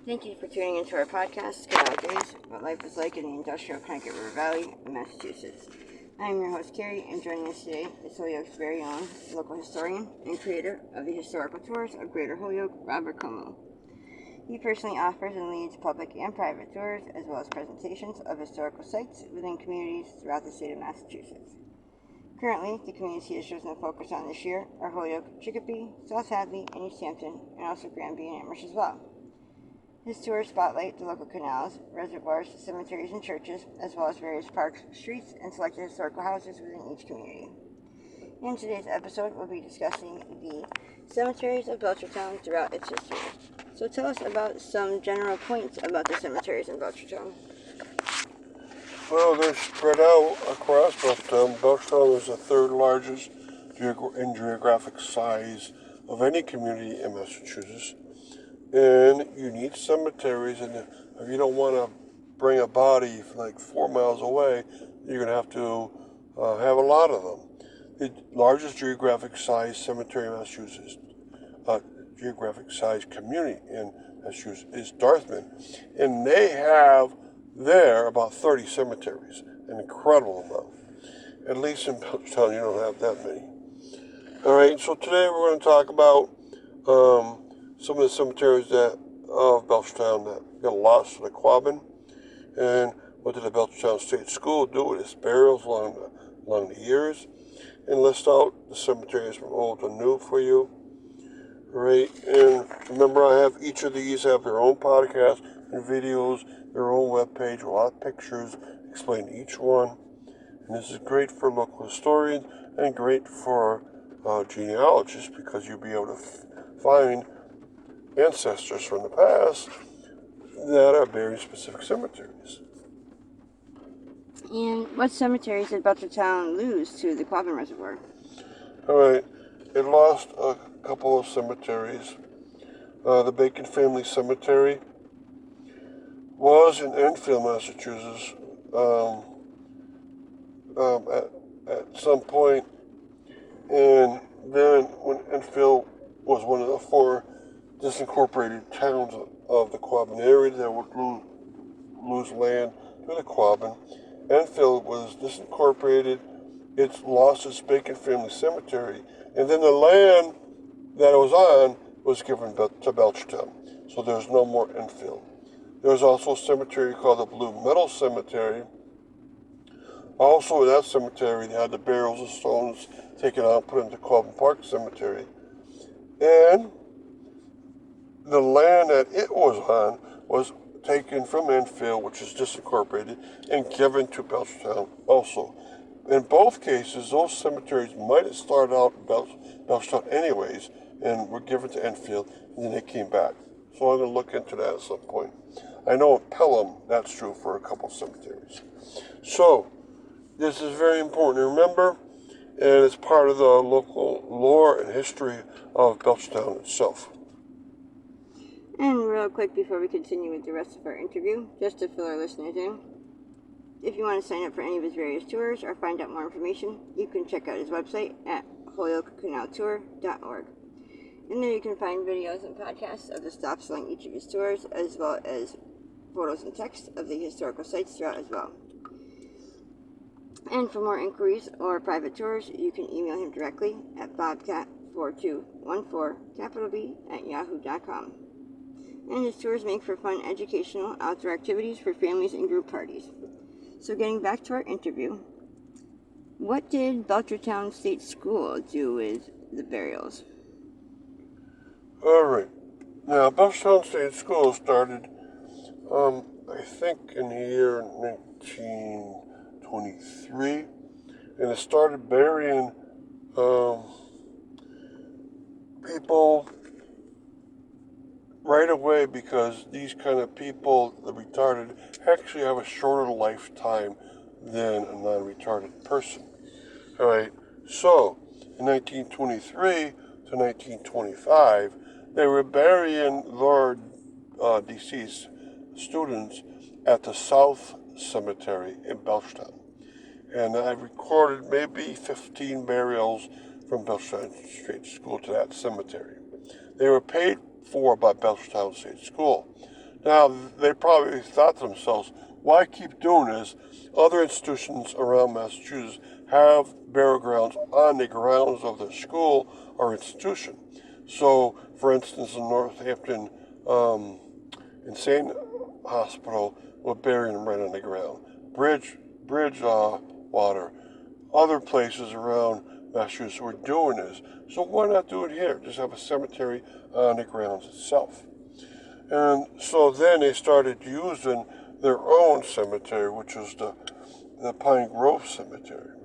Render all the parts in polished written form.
Thank you for tuning into our podcast, Canal Days, what life is like in the industrial Connecticut River Valley in Massachusetts. I'm your host, Carrie, and joining us today is Holyoke's very own local historian and creator of the historical tours of Greater Holyoke, Robert Como. He personally offers and leads public and private tours, as well as presentations of historical sites within communities throughout the state of Massachusetts. Currently, the communities he has chosen to focus on this year are Holyoke, Chicopee, South Hadley, and East Hampton, and also Granby and Amherst as well. His tours spotlight the local canals, reservoirs, cemeteries, and churches, as well as various parks, streets, and selected historical houses within each community. In today's episode, we'll be discussing the Cemeteries of Belchertown throughout its history. So tell us about some general points about the cemeteries in Belchertown. Well, they're spread out across Belchertown. Belchertown is the third largest in geographic size of any community in Massachusetts. And you need cemeteries, and if you don't want to bring a body like 4 miles away, you're going to have to have a lot of them. The largest geographic size cemetery in Massachusetts, geographic size community in Massachusetts, is Dartmouth, and they have there about 30 cemeteries, an incredible amount. At least in Belchertown, you don't have that many. All right, so today we're going to talk about some of the cemeteries of Belchertown that got lost to the Quabbin, and what did the Belchertown State School do with its burials along the years, and list out the cemeteries from old to new for you. Right, and remember, each of these have their own podcast and videos, their own webpage, with a lot of pictures explain each one. And this is great for local historians and great for genealogists, because you'll be able to find ancestors from the past that are buried in specific cemeteries. And what cemeteries did Belchertown lose to the Quabbin Reservoir? All right, it lost a couple of cemeteries. The Bacon Family Cemetery was in Enfield, Massachusetts, at some point, and then when Enfield was one of the 4 disincorporated towns of the Quabbin area that would lose land to the Quabbin, Enfield was disincorporated. It lost its Bacon Family Cemetery, and then the land that it was on was given to Belchertown, so there's no more Enfield. There's also a cemetery called the Blue Meadow Cemetery. Also in that cemetery, they had the burials and stones taken out and put into Quabbin Park Cemetery. And the land that it was on was taken from Enfield, which is disincorporated, and given to Belchertown also. In both cases, those cemeteries might have started out in Belchertown anyways, and were given to Enfield, and then they came back. So I'm going to look into that at some point. I know in Pelham, that's true for a couple of cemeteries. So, this is very important to remember, and it's part of the local lore and history of Belchertown itself. And real quick before we continue with the rest of our interview, just to fill our listeners in, if you want to sign up for any of his various tours or find out more information, you can check out his website at holyokecanaltour.org. And there you can find videos and podcasts of the stops along each of his tours, as well as photos and text of the historical sites throughout as well. And for more inquiries or private tours, you can email him directly at bobcat4214B@yahoo.com. And his tours make for fun, educational, outdoor activities for families and group parties. So getting back to our interview, what did Belchertown State School do with the burials? All right. Now, Belchertown State School started, I think, in the year 1923, and it started burying people right away, because these kind of people, the retarded, actually have a shorter lifetime than a non-retarded person. All right. So, in 1923 to 1925, they were burying their deceased students at the South Cemetery in Belchertown. And I've recorded maybe 15 burials from Belchertown State School to that cemetery. They were paid for by Belchertown State School. Now, they probably thought to themselves, why keep doing this? Other institutions around Massachusetts have burial grounds on the grounds of their school or institution. So, for instance, in Northampton, Insane Hospital, we're burying them right on the ground. Bridgewater, other places around Massachusetts were doing this. So why not do it here? Just have a cemetery on the grounds itself. And so then they started using their own cemetery, which was the Pine Grove Cemetery.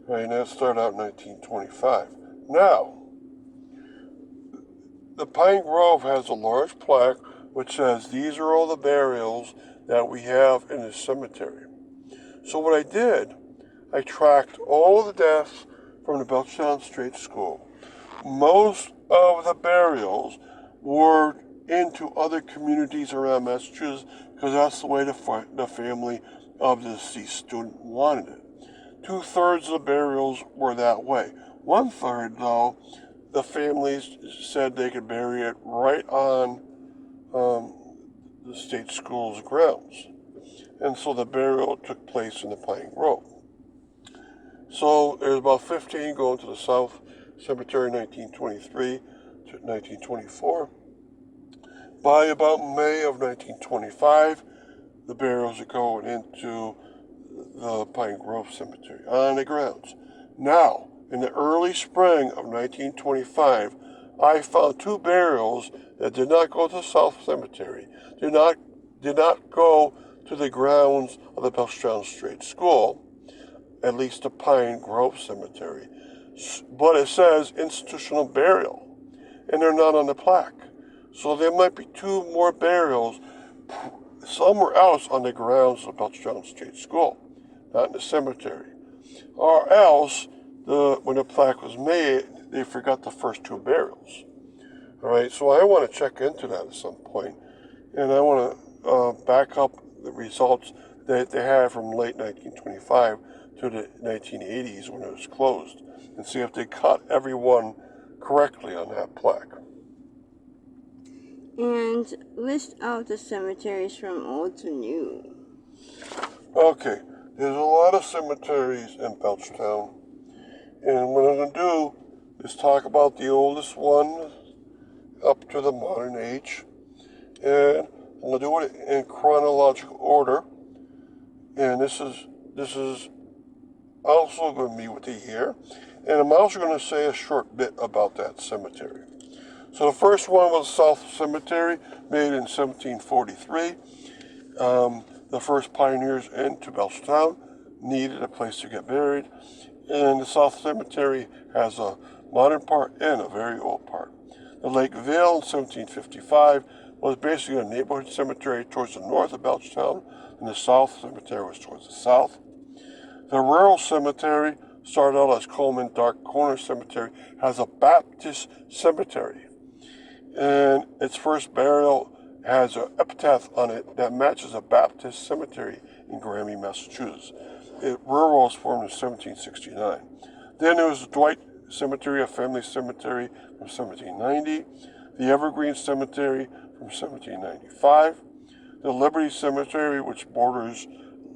Right, and that started out in 1925. Now, the Pine Grove has a large plaque which says these are all the burials that we have in this cemetery. So what I did, I tracked all the deaths from the Belchertown Straight School. Most of the burials were into other communities around Massachusetts because that's the way the family of the deceased student wanted it. 2/3 of the burials were that way. 1/3, though, the families said they could bury it right on the state school's grounds. And so the burial took place in the Pine Grove. So there's about 15 going to the South Cemetery 1923 to 1924. By about May of 1925, the burials are going into the Pine Grove Cemetery on the grounds. Now, in the early spring of 1925, I found 2 burials that did not go to the South Cemetery, did not go to the grounds of the Belchertown Straight School, at least the Pine Grove Cemetery. But it says institutional burial, and they're not on the plaque. So there might be 2 more burials somewhere else on the grounds of Belchertown Straight School, not in the cemetery. Or else, when the plaque was made, they forgot the first 2 burials. All right, so I want to check into that at some point, and I want to back up the results that they had from late 1925 to the 1980s when it was closed, and see if they caught everyone correctly on that plaque. And list out the cemeteries from old to new. Okay, there's a lot of cemeteries in Belchertown, and what I'm going to do is talk about the oldest one up to the modern age, and I'm going to do it in chronological order, and this is also going to be with the year, and I'm also going to say a short bit about that cemetery. So the first one was South Cemetery, made in 1743. The first pioneers into Belchertown needed a place to get buried, and the South Cemetery has a modern part and a very old part. The Lake Vale in 1755 was basically a neighborhood cemetery towards the north of Belchertown, and the South Cemetery was towards the south. The rural cemetery started out as Coleman Dark Corner Cemetery, has a Baptist cemetery, and its first burial has an epitaph on it that matches a Baptist cemetery in Grammy, Massachusetts. Rural was formed in 1769. Then there was the Dwight Cemetery, a family cemetery from 1790. The Evergreen Cemetery from 1795. The Liberty Cemetery, which borders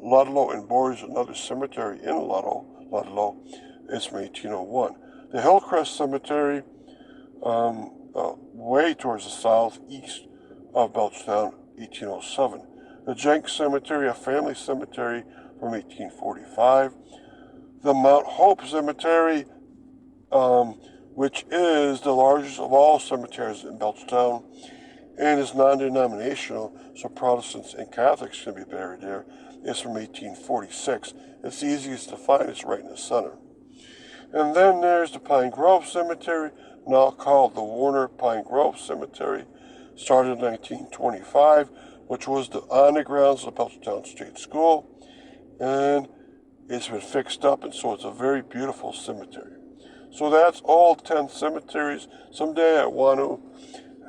Ludlow and borders another cemetery in Ludlow, is from 1801. The Hillcrest Cemetery, way towards the southeast of Belchertown, 1807. The Jenks Cemetery, a family cemetery from 1845. The Mount Hope Cemetery, which is the largest of all cemeteries in Belchertown, and is non-denominational, so Protestants and Catholics can be buried there, is from 1846. It's the easiest to find, it's right in the center. And then there's the Pine Grove Cemetery, now called the Warner Pine Grove Cemetery, started in 1925, which was on the grounds of the Belchertown State School, and it's been fixed up, and so it's a very beautiful cemetery. So that's all 10 cemeteries. Someday I want to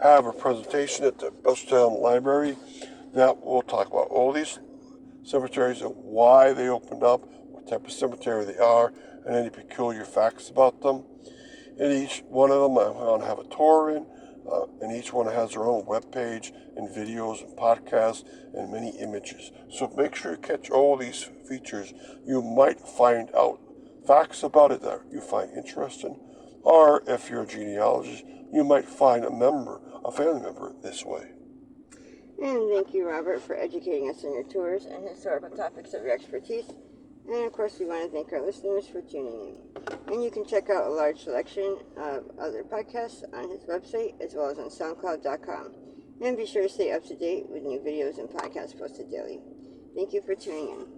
have a presentation at the Belchertown Library that will talk about all these cemeteries and why they opened up, what type of cemetery they are, and any peculiar facts about them. And each one of them I want to have a tour in, and each one has their own webpage and videos and podcasts and many images. So make sure you catch all these features. You might find out facts about it that you find interesting, or if you're a genealogist, you might find a family member this way. And thank you, Robert, for educating us on your tours and historical topics of your expertise. And of course, we want to thank our listeners for tuning in. And you can check out a large selection of other podcasts on his website as well as on SoundCloud.com. And be sure to stay up to date with new videos and podcasts posted daily. Thank you for tuning in.